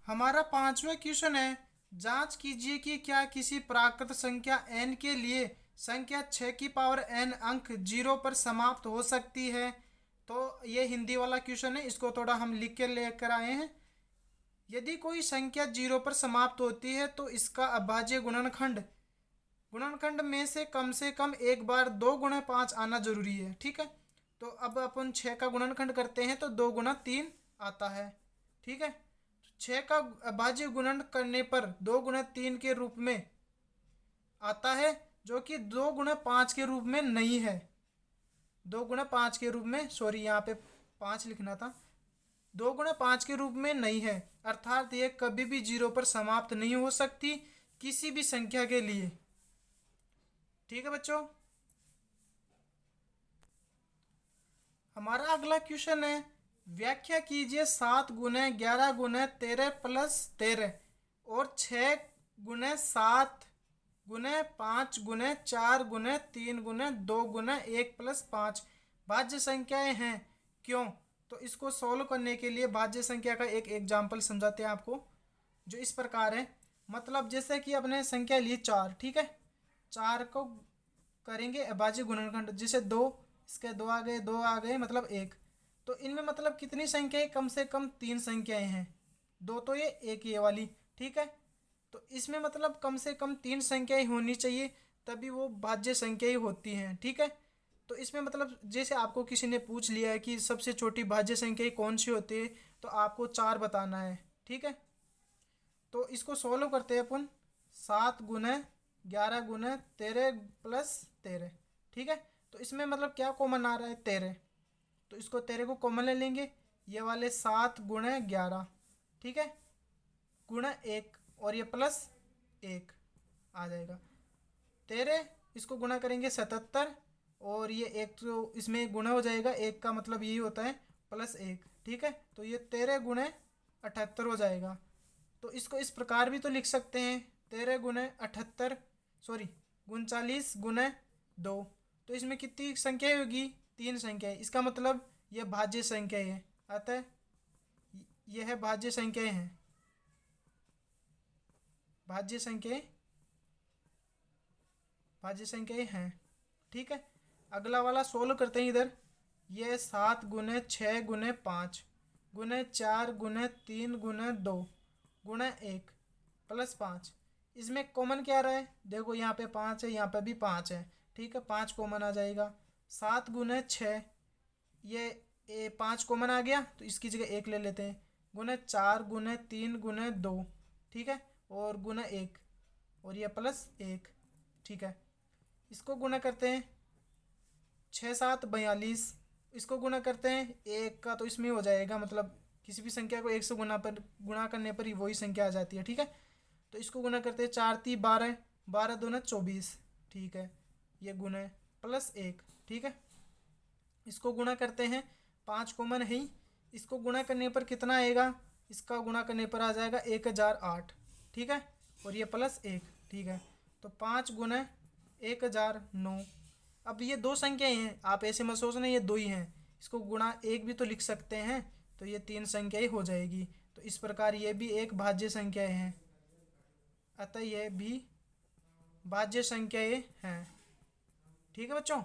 हमारा पांचवा क्वेश्चन है, जांच कीजिए कि क्या किसी प्राकृत संख्या n के लिए संख्या 6 की पावर n अंक 0 पर समाप्त हो सकती है। तो ये हिंदी वाला क्वेश्चन है, इसको थोड़ा हम लिख के लेकर आए हैं। यदि कोई संख्या 0 पर समाप्त होती है तो इसका अभाज्य गुणनखंड गुणनखंड में से कम एक बार 2 गुणा 5 आना जरूरी है। ठीक है, तो अब अपन 6 का गुणनखंड करते हैं तो 2 गुणा 3 आता है। ठीक है, 6 का अभाज्य गुणन करने पर 2 गुणा 3 के रूप में आता है, जो कि 2 गुणा 5 के रूप में नहीं है। 2 गुणा 5 के रूप में, सॉरी यहाँ पे 5 लिखना था, 2 गुणा 5 के रूप में नहीं है, अर्थात ये कभी भी 0 पर समाप्त नहीं हो सकती किसी भी संख्या के लिए। ठीक है बच्चों, हमारा अगला क्वेश्चन है, व्याख्या कीजिए 7 गुने 11 गुने 13 प्लस 13 और 6 गुने 7 गुने 5 गुने 4 गुने 3 गुने 2 गुने 1 प्लस 5 भाज्य संख्याएं हैं, क्यों? तो इसको सॉल्व करने के लिए भाज्य संख्या का एक एग्जाम्पल समझाते हैं आपको, जो इस प्रकार है। मतलब जैसे कि अपने संख्या ली 4, ठीक है, 4 को करेंगे अभाज्य गुणनखंड, जैसे 2, इसके 2 आ गए, 2 आ गए, मतलब 1। तो इनमें मतलब कितनी संख्याएं, कम से कम 3 संख्याएं हैं, 2 तो ये, एक ये वाली। ठीक है, तो इसमें मतलब कम से कम 3 संख्याएं होनी चाहिए, तभी वो भाज्य संख्याएं होती हैं। ठीक है, तो इसमें मतलब जैसे आपको किसी ने पूछ लिया है कि सबसे छोटी भाज्य संख्या कौन सी होती है, तो आपको 4 बताना है। ठीक है, तो इसको सॉल्व करते हैं अपन। 7 गुने 11 गुने 13 प्लस 13। ठीक है, तो इसमें मतलब क्या कॉमन आ रहा है, 13, तो इसको 13 को कॉमन ले लेंगे, ये वाले 7 गुणे 11, ठीक है, गुणा 1 और ये प्लस 1 आ जाएगा। 13 इसको गुणा करेंगे 77, और ये 1 तो इसमें गुणा हो जाएगा, 1 का मतलब यही होता है प्लस 1। ठीक है, तो ये 13 गुणे 78 हो जाएगा। तो इसको इस प्रकार भी तो लिख सकते हैं, 13 गुणे 78, सॉरी 39 गुणे 2। तो इसमें कितनी संख्या होगी, 3 संख्याएं। इसका मतलब यह भाज्य संख्या है, अतः यह भाज्य संख्याएं हैं, भाज्य संख्याएं हैं। ठीक है, अगला वाला सोल्व करते हैं इधर। यह 7 गुने 6 गुने 5 गुने 4 गुने 3 गुने 2 गुना 1 प्लस 5, इसमें कॉमन क्या आ रहा है, देखो यहाँ पे 5 है, यहाँ पे भी 5 है। ठीक है, 5 कॉमन आ जाएगा। 7 गुने 6, ये 5 कॉमन आ गया, तो इसकी जगह 1 ले लेते हैं, गुने 4 गुने 3 गुने 2, ठीक है, और गुना 1 और ये प्लस 1। ठीक है, इसको गुना करते हैं, 6 7 42, इसको गुना करते हैं 1 का, तो इसमें हो जाएगा, मतलब किसी भी संख्या को 1 से गुणा करने पर ही वही संख्या आ जाती है। ठीक है, तो इसको गुना करते हैं, 4 3 12, 12 दूना 24। ठीक है, ये गुना प्लस 1। ठीक है, इसको गुणा करते हैं, 5 कॉमन है ही, इसको गुणा करने पर कितना आएगा, इसका गुणा करने पर आ जाएगा 1008। ठीक है, और ये प्लस 1। ठीक है, तो 5 गुना 1009। अब ये 2 संख्याएं हैं, आप ऐसे मत सोचना ये 2 ही हैं, इसको गुणा 1 भी तो लिख सकते हैं, तो ये 3 संख्याएं हो जाएगी। तो इस प्रकार ये भी एक भाज्य संख्याएं हैं, अतः यह भी भाज्य संख्याएं हैं। ठीक है बच्चों।